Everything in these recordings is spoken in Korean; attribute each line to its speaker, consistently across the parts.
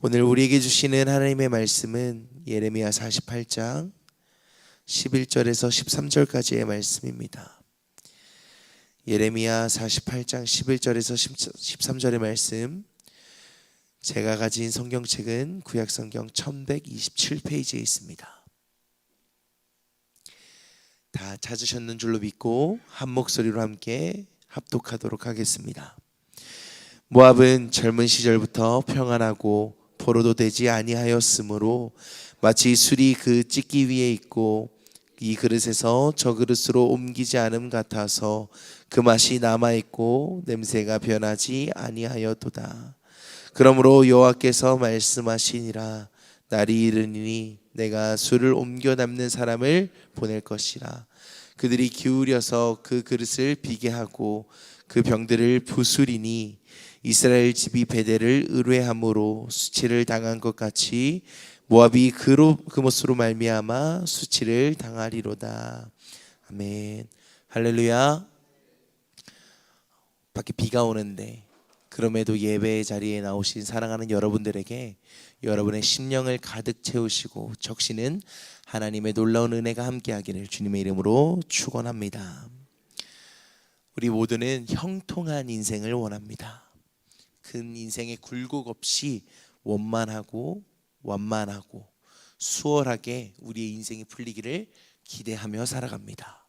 Speaker 1: 오늘 우리에게 주시는 하나님의 말씀은 예레미야 48장 11절에서 13절까지의 말씀입니다. 예레미야 48장 11절에서 13절의 말씀, 제가 가진 성경책은 구약성경 1127페이지에 있습니다. 다 찾으셨는 줄로 믿고 한 목소리로 함께 합독하도록 하겠습니다. 모압은 젊은 시절부터 평안하고 포로도 되지 아니하였으므로 마치 술이 그 찢기 위에 있고 이 그릇에서 저 그릇으로 옮기지 않음 같아서 그 맛이 남아있고 냄새가 변하지 아니하였도다. 그러므로 여호와께서 말씀하시니라. 날이 이르니 내가 술을 옮겨 담는 사람을 보낼 것이라. 그들이 기울여서 그 그릇을 비게 하고 그 병들을 부수리니 이스라엘 집이 베델을 의뢰함으로 수치를 당한 것 같이 모압이 그못으로 말미암아 수치를 당하리로다. 아멘. 할렐루야. 밖에 비가 오는데 그럼에도 예배의 자리에 나오신 사랑하는 여러분들에게 여러분의 심령을 가득 채우시고 적시는 하나님의 놀라운 은혜가 함께하기를 주님의 이름으로 축원합니다. 우리 모두는 형통한 인생을 원합니다. 큰 인생의 굴곡 없이 원만하고 완만하고 수월하게 우리의 인생이 풀리기를 기대하며 살아갑니다.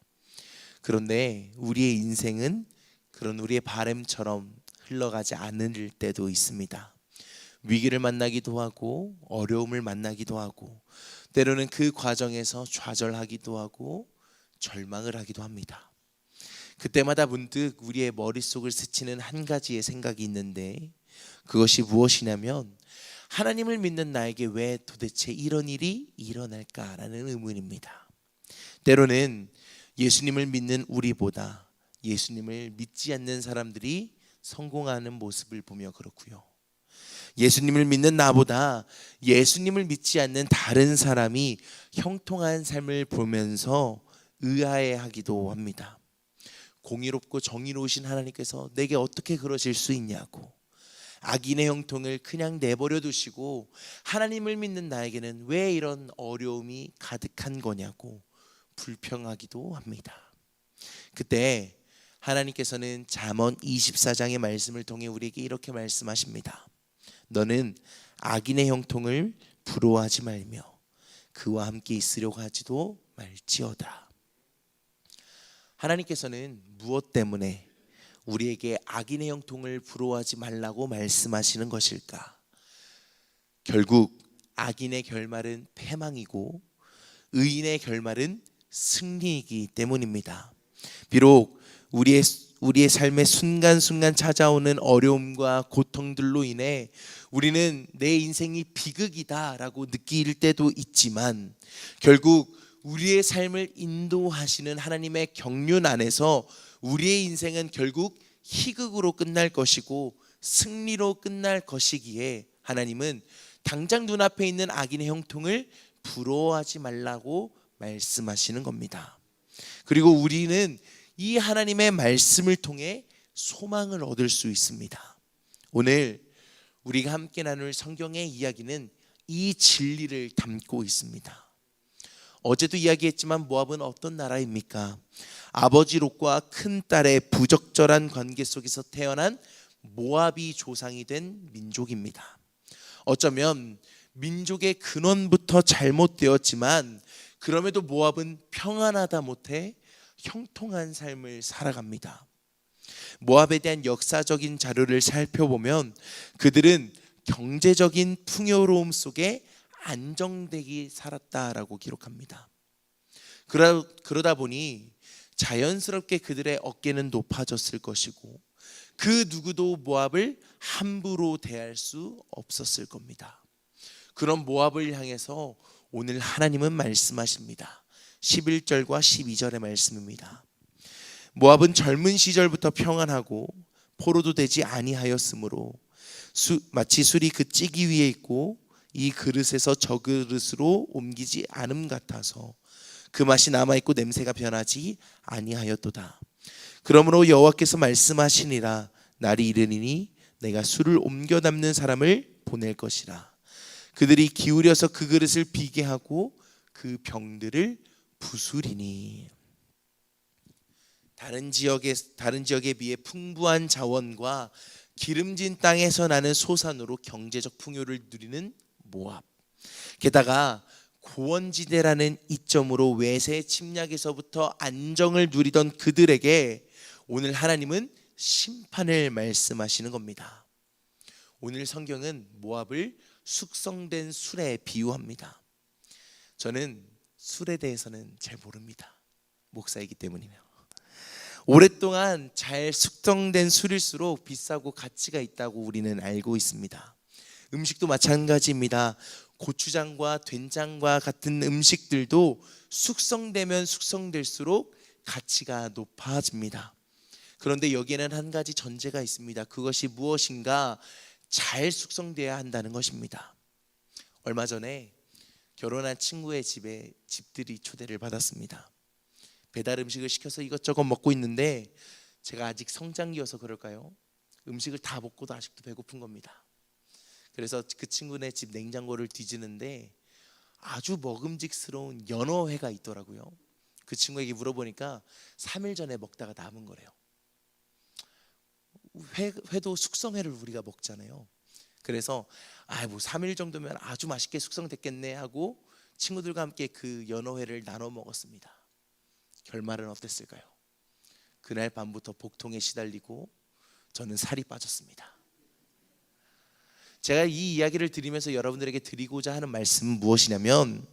Speaker 1: 그런데 우리의 인생은 그런 우리의 바램처럼 흘러가지 않을 때도 있습니다. 위기를 만나기도 하고 어려움을 만나기도 하고 때로는 그 과정에서 좌절하기도 하고 절망을 하기도 합니다. 그때마다 문득 우리의 머릿속을 스치는 한 가지의 생각이 있는데 그것이 무엇이냐면 하나님을 믿는 나에게 왜 도대체 이런 일이 일어날까라는 의문입니다. 때로는 예수님을 믿는 우리보다 예수님을 믿지 않는 사람들이 성공하는 모습을 보며 그렇고요. 예수님을 믿는 나보다 예수님을 믿지 않는 다른 사람이 형통한 삶을 보면서 의아해하기도 합니다. 공의롭고 정의로우신 하나님께서 내게 어떻게 그러실 수 있냐고, 악인의 형통을 그냥 내버려 두시고 하나님을 믿는 나에게는 왜 이런 어려움이 가득한 거냐고 불평하기도 합니다. 그때 하나님께서는 잠언 24장의 말씀을 통해 우리에게 이렇게 말씀하십니다. 너는 악인의 형통을 부러워하지 말며 그와 함께 있으려고 하지도 말지어다. 하나님께서는 무엇 때문에 우리에게 악인의 형통을 부러워하지 말라고 말씀하시는 것일까? 결국 악인의 결말은 패망이고 의인의 결말은 승리이기 때문입니다. 비록 우리의 삶에 순간순간 찾아오는 어려움과 고통들로 인해 우리는 내 인생이 비극이다라고 느낄 때도 있지만 결국 우리의 삶을 인도하시는 하나님의 경륜 안에서 우리의 인생은 결국 희극으로 끝날 것이고 승리로 끝날 것이기에 하나님은 당장 눈앞에 있는 악인의 형통을 부러워하지 말라고 말씀하시는 겁니다. 그리고 우리는 이 하나님의 말씀을 통해 소망을 얻을 수 있습니다. 오늘 우리가 함께 나눌 성경의 이야기는 이 진리를 담고 있습니다. 어제도 이야기했지만 모압은 어떤 나라입니까? 아버지 롯과 큰 딸의 부적절한 관계 속에서 태어난 모압이 조상이 된 민족입니다. 어쩌면 민족의 근원부터 잘못되었지만 그럼에도 모압은 평안하다 못해 형통한 삶을 살아갑니다. 모압에 대한 역사적인 자료를 살펴보면 그들은 경제적인 풍요로움 속에 안정되게 살았다라고 기록합니다. 그러다 보니 자연스럽게 그들의 어깨는 높아졌을 것이고 그 누구도 모압을 함부로 대할 수 없었을 겁니다. 그런 모압을 향해서 오늘 하나님은 말씀하십니다. 11절과 12절의 말씀입니다. 모압은 젊은 시절부터 평안하고 포로도 되지 아니하였으므로 마치 술이 그 찌기 위에 있고 이 그릇에서 저 그릇으로 옮기지 않음 같아서 그 맛이 남아있고 냄새가 변하지 아니하였도다. 그러므로 여호와께서 말씀하시니라. 날이 이르니 내가 술을 옮겨 담는 사람을 보낼 것이라. 그들이 기울여서 그 그릇을 비게 하고 그 병들을 부수리니. 다른 지역에 비해 풍부한 자원과 기름진 땅에서 나는 소산으로 경제적 풍요를 누리는 모압, 게다가 고원지대라는 이점으로 외세 침략에서부터 안정을 누리던 그들에게 오늘 하나님은 심판을 말씀하시는 겁니다. 오늘 성경은 모압을 숙성된 술에 비유합니다. 저는 술에 대해서는 잘 모릅니다. 목사이기 때문이며. 오랫동안 잘 숙성된 술일수록 비싸고 가치가 있다고 우리는 알고 있습니다. 음식도 마찬가지입니다. 고추장과 된장과 같은 음식들도 숙성되면 숙성될수록 가치가 높아집니다. 그런데 여기에는 한 가지 전제가 있습니다. 그것이 무엇인가? 잘 숙성되어야 한다는 것입니다. 얼마 전에 결혼한 친구의 집에 집들이 초대를 받았습니다. 배달 음식을 시켜서 이것저것 먹고 있는데 제가 아직 성장기여서 그럴까요? 음식을 다 먹고도 아직도 배고픈 겁니다. 그래서 그 친구네 집 냉장고를 뒤지는데 아주 먹음직스러운 연어회가 있더라고요. 그 친구에게 물어보니까 3일 전에 먹다가 남은 거래요. 회도 숙성회를 우리가 먹잖아요. 그래서 뭐 3일 정도면 아주 맛있게 숙성됐겠네 하고 친구들과 함께 그 연어회를 나눠 먹었습니다. 결말은 어땠을까요? 그날 밤부터 복통에 시달리고 저는 살이 빠졌습니다. 제가 이 이야기를 드리면서 여러분들에게 드리고자 하는 말씀은 무엇이냐면,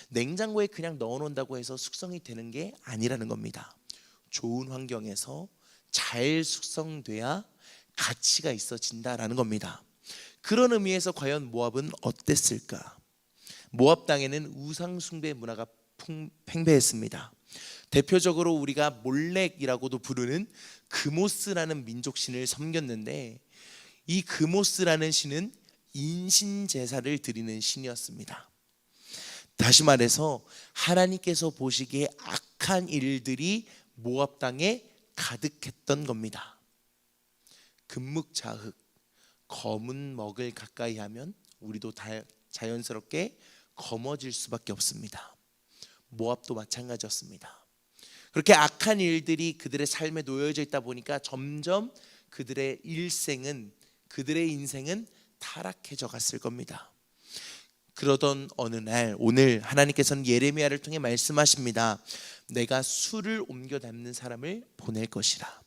Speaker 1: 냉장고에 그냥 넣어놓는다고 해서 숙성이 되는 게 아니라는 겁니다. 좋은 환경에서 잘 숙성돼야 가치가 있어진다라는 겁니다. 그런 의미에서 과연 모압은 어땠을까? 모압 땅에는 우상 숭배 문화가 팽배했습니다. 대표적으로 우리가 몰렉이라고도 부르는 그모스라는 민족 신을 섬겼는데, 이 그모스라는 신은 인신 제사를 드리는 신이었습니다. 다시 말해서 하나님께서 보시기에 악한 일들이 모압 땅에 가득했던 겁니다. 금묵자흑, 검은 먹을 가까이 하면 우리도 자연스럽게 검어질 수밖에 없습니다. 모압도 마찬가지였습니다. 그렇게 악한 일들이 그들의 삶에 놓여져 있다 보니까 점점 그들의 인생은 타락해져 갔을 겁니다. 그러던 어느 날, 오늘 하나님께서는 예레미야를 통해 말씀하십니다. 내가 술을 옮겨 담는 사람을 보낼 것이라.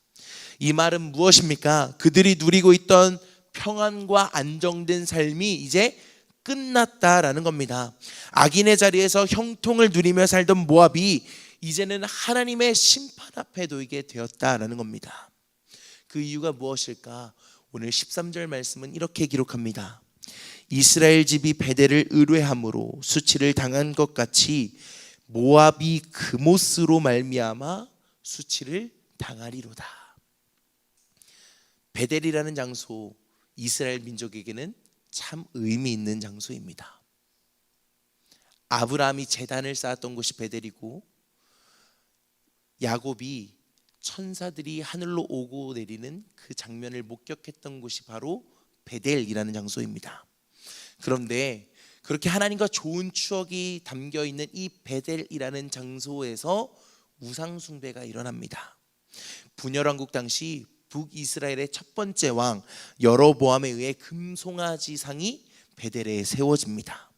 Speaker 1: 이 말은 무엇입니까? 그들이 누리고 있던 평안과 안정된 삶이 이제 끝났다라는 겁니다. 악인의 자리에서 형통을 누리며 살던 모압이 이제는 하나님의 심판 앞에 놓이게 되었다라는 겁니다. 그 이유가 무엇일까? 오늘 13절 말씀은 이렇게 기록합니다. 이스라엘 집이 베델을 의뢰함으로 수치를 당한 것 같이 모압이 그모스로 말미암아 수치를 당하리로다. 베델이라는 장소, 이스라엘 민족에게는 참 의미 있는 장소입니다. 아브라함이 제단을 쌓았던 곳이 베델이고, 야곱이 천사들이 하늘로 오고 내리는 그 장면을 목격했던 곳이 바로 베델이라는 장소입니다. 그런데 그렇게 하나님과 좋은 추억이 담겨 있는 이 베델이라는 장소에서 우상 숭배가 일어납니다. 분열왕국 당시 북이스라엘의 첫 번째 왕 여로보암에 의해 금송아지 상이 베델에 세워집니다.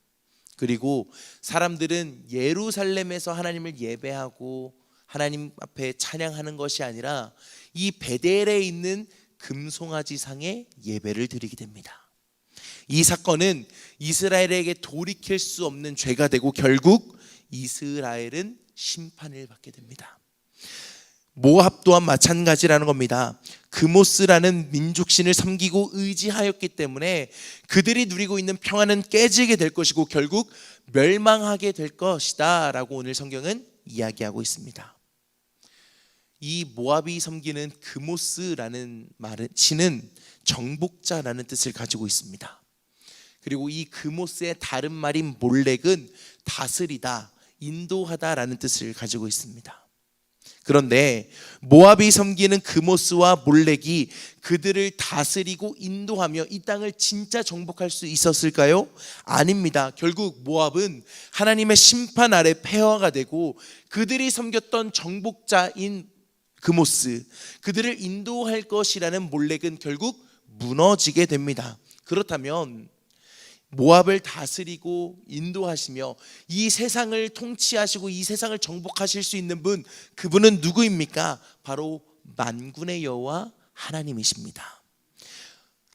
Speaker 1: 그리고 사람들은 예루살렘에서 하나님을 예배하고 하나님 앞에 찬양하는 것이 아니라 이 베델에 있는 금송아지 상에 예배를 드리게 됩니다. 이 사건은 이스라엘에게 돌이킬 수 없는 죄가 되고 결국 이스라엘은 심판을 받게 됩니다. 모압 또한 마찬가지라는 겁니다. 그모스라는 민족신을 섬기고 의지하였기 때문에 그들이 누리고 있는 평안은 깨지게 될 것이고 결국 멸망하게 될 것이다 라고 오늘 성경은 이야기하고 있습니다. 이 모압이 섬기는 그모스라는 신은 정복자라는 뜻을 가지고 있습니다. 그리고 이 그모스의 다른 말인 몰렉은 다스리다, 인도하다라는 뜻을 가지고 있습니다. 그런데 모압이 섬기는 그모스와 몰렉이 그들을 다스리고 인도하며 이 땅을 진짜 정복할 수 있었을까요? 아닙니다. 결국 모압은 하나님의 심판 아래 폐허가 되고 그들이 섬겼던 정복자인 그모스, 그들을 인도할 것이라는 몰렉은 결국 무너지게 됩니다. 그렇다면 모압을 다스리고 인도하시며 이 세상을 통치하시고 이 세상을 정복하실 수 있는 분, 그분은 누구입니까? 바로 만군의 여호와 하나님이십니다.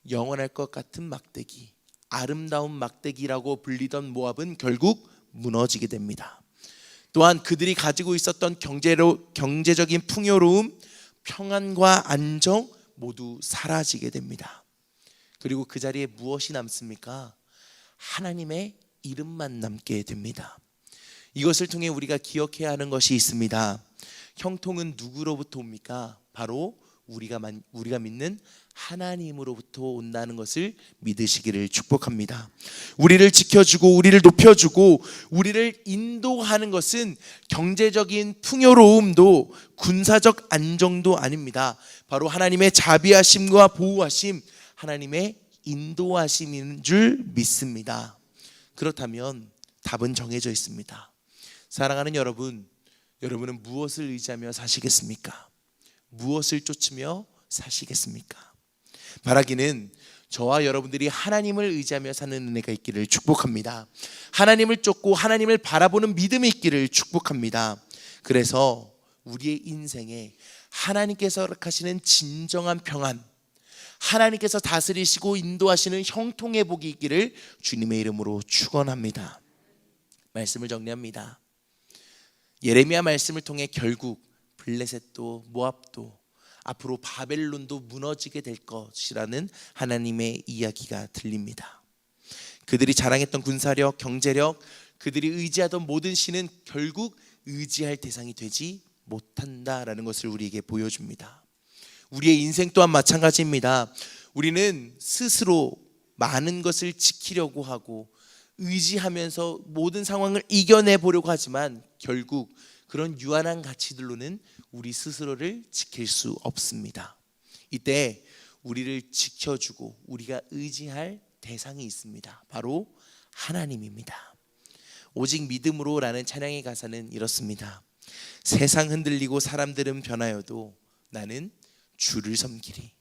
Speaker 1: 영원할 것 같은 막대기, 아름다운 막대기라고 불리던 모압은 결국 무너지게 됩니다. 또한 그들이 가지고 있었던 경제적인 풍요로움, 평안과 안정 모두 사라지게 됩니다. 그리고 그 자리에 무엇이 남습니까? 하나님의 이름만 남게 됩니다. 이것을 통해 우리가 기억해야 하는 것이 있습니다. 형통은 누구로부터 옵니까? 바로 우리가 믿는 하나님으로부터 온다는 것을 믿으시기를 축복합니다. 우리를 지켜주고 우리를 높여주고 우리를 인도하는 것은 경제적인 풍요로움도 군사적 안정도 아닙니다. 바로 하나님의 자비하심과 보호하심, 하나님의 인도하심인 줄 믿습니다. 그렇다면 답은 정해져 있습니다. 사랑하는 여러분, 여러분은 무엇을 의지하며 사시겠습니까? 무엇을 쫓으며 사시겠습니까? 바라기는 저와 여러분들이 하나님을 의지하며 사는 은혜가 있기를 축복합니다. 하나님을 쫓고 하나님을 바라보는 믿음이 있기를 축복합니다. 그래서 우리의 인생에 하나님께서 허락하시는 진정한 평안, 하나님께서 다스리시고 인도하시는 형통의 복이 있기를 주님의 이름으로 축원합니다. 말씀을 정리합니다. 예레미야 말씀을 통해 결국 블레셋도 모압도 앞으로 바벨론도 무너지게 될 것이라는 하나님의 이야기가 들립니다. 그들이 자랑했던 군사력, 경제력, 그들이 의지하던 모든 신은 결국 의지할 대상이 되지 못한다라는 것을 우리에게 보여줍니다. 우리의 인생 또한 마찬가지입니다. 우리는 스스로 많은 것을 지키려고 하고 의지하면서 모든 상황을 이겨내 보려고 하지만 결국 그런 유한한 가치들로는 우리 스스로를 지킬 수 없습니다. 이때 우리를 지켜주고 우리가 의지할 대상이 있습니다. 바로 하나님입니다. 오직 믿음으로 라는 찬양의 가사는 이렇습니다. 세상 흔들리고 사람들은 변하여도 나는 주를 섬기리.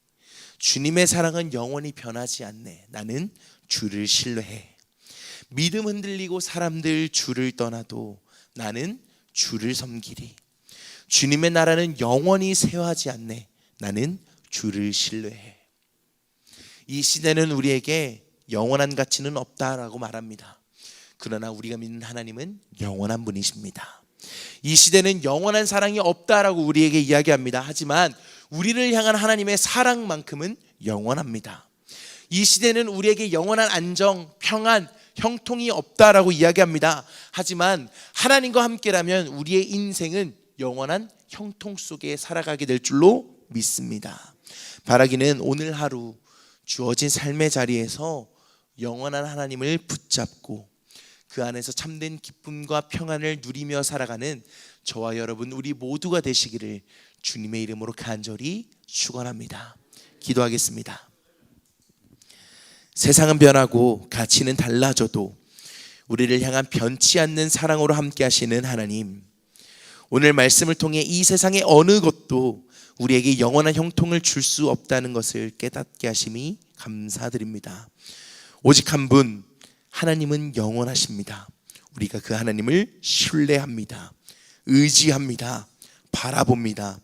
Speaker 1: 주님의 사랑은 영원히 변하지 않네. 나는 주를 신뢰해. 믿음 흔들리고 사람들 주를 떠나도 나는 주를 섬기리. 주님의 나라는 영원히 쇠하지 않네. 나는 주를 신뢰해. 이 시대는 우리에게 영원한 가치는 없다라고 말합니다. 그러나 우리가 믿는 하나님은 영원한 분이십니다. 이 시대는 영원한 사랑이 없다라고 우리에게 이야기합니다. 하지만 우리를 향한 하나님의 사랑만큼은 영원합니다. 이 시대는 우리에게 영원한 안정, 평안, 형통이 없다라고 이야기합니다. 하지만 하나님과 함께라면 우리의 인생은 영원한 형통 속에 살아가게 될 줄로 믿습니다. 바라기는 오늘 하루 주어진 삶의 자리에서 영원한 하나님을 붙잡고 그 안에서 참된 기쁨과 평안을 누리며 살아가는 저와 여러분 우리 모두가 되시기를 주님의 이름으로 간절히 축원합니다. 기도하겠습니다. 세상은 변하고 가치는 달라져도 우리를 향한 변치 않는 사랑으로 함께 하시는 하나님, 오늘 말씀을 통해 이 세상의 어느 것도 우리에게 영원한 형통을 줄 수 없다는 것을 깨닫게 하심이 감사드립니다. 오직 한 분, 하나님은 영원하십니다. 우리가 그 하나님을 신뢰합니다. 의지합니다. 바라봅니다.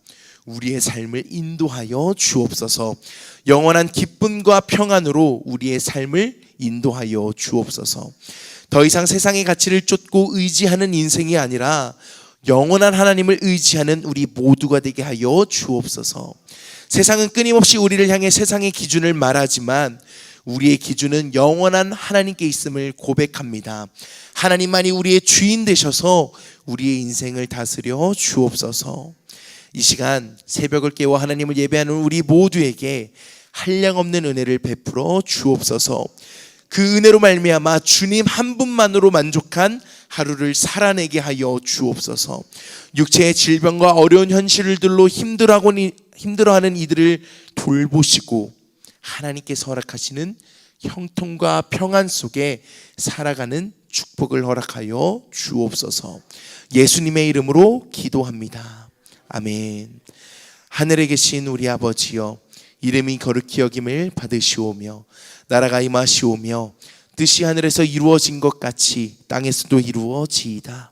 Speaker 1: 우리의 삶을 인도하여 주옵소서. 영원한 기쁨과 평안으로 우리의 삶을 인도하여 주옵소서. 더 이상 세상의 가치를 쫓고 의지하는 인생이 아니라 영원한 하나님을 의지하는 우리 모두가 되게 하여 주옵소서. 세상은 끊임없이 우리를 향해 세상의 기준을 말하지만 우리의 기준은 영원한 하나님께 있음을 고백합니다. 하나님만이 우리의 주인 되셔서 우리의 인생을 다스려 주옵소서. 이 시간 새벽을 깨워 하나님을 예배하는 우리 모두에게 한량없는 은혜를 베풀어 주옵소서. 그 은혜로 말미암아 주님 한 분만으로 만족한 하루를 살아내게 하여 주옵소서. 육체의 질병과 어려운 현실들로 힘들어하는 이들을 돌보시고 하나님께서 허락하시는 형통과 평안 속에 살아가는 축복을 허락하여 주옵소서. 예수님의 이름으로 기도합니다. 아멘. 하늘에 계신 우리 아버지여, 이름이 거룩히 여김을 받으시오며 나라가 임하시오며 뜻이 하늘에서 이루어진 것 같이 땅에서도 이루어지이다.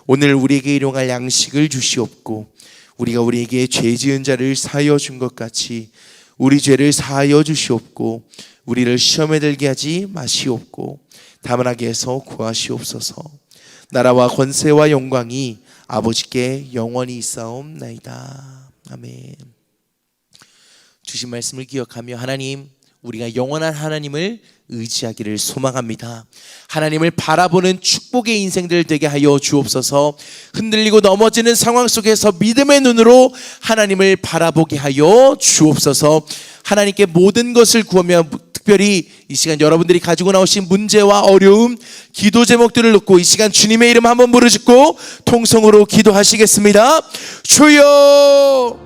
Speaker 1: 오늘 우리에게 일용할 양식을 주시옵고 우리가 우리에게 죄 지은 자를 사하여 준 것 같이 우리 죄를 사하여 주시옵고 우리를 시험에 들게 하지 마시옵고 다만 악에서 구하시옵소서. 나라와 권세와 영광이 아버지께 영원히 있사옵나이다. 아멘. 주신 말씀을 기억하며 하나님, 우리가 영원한 하나님을 의지하기를 소망합니다. 하나님을 바라보는 축복의 인생들 되게 하여 주옵소서. 흔들리고 넘어지는 상황 속에서 믿음의 눈으로 하나님을 바라보게 하여 주옵소서. 하나님께 모든 것을 구하며 특별히 이 시간 여러분들이 가지고 나오신 문제와 어려움, 기도 제목들을 놓고 이 시간 주님의 이름 한번 부르짖고 통성으로 기도하시겠습니다. 주여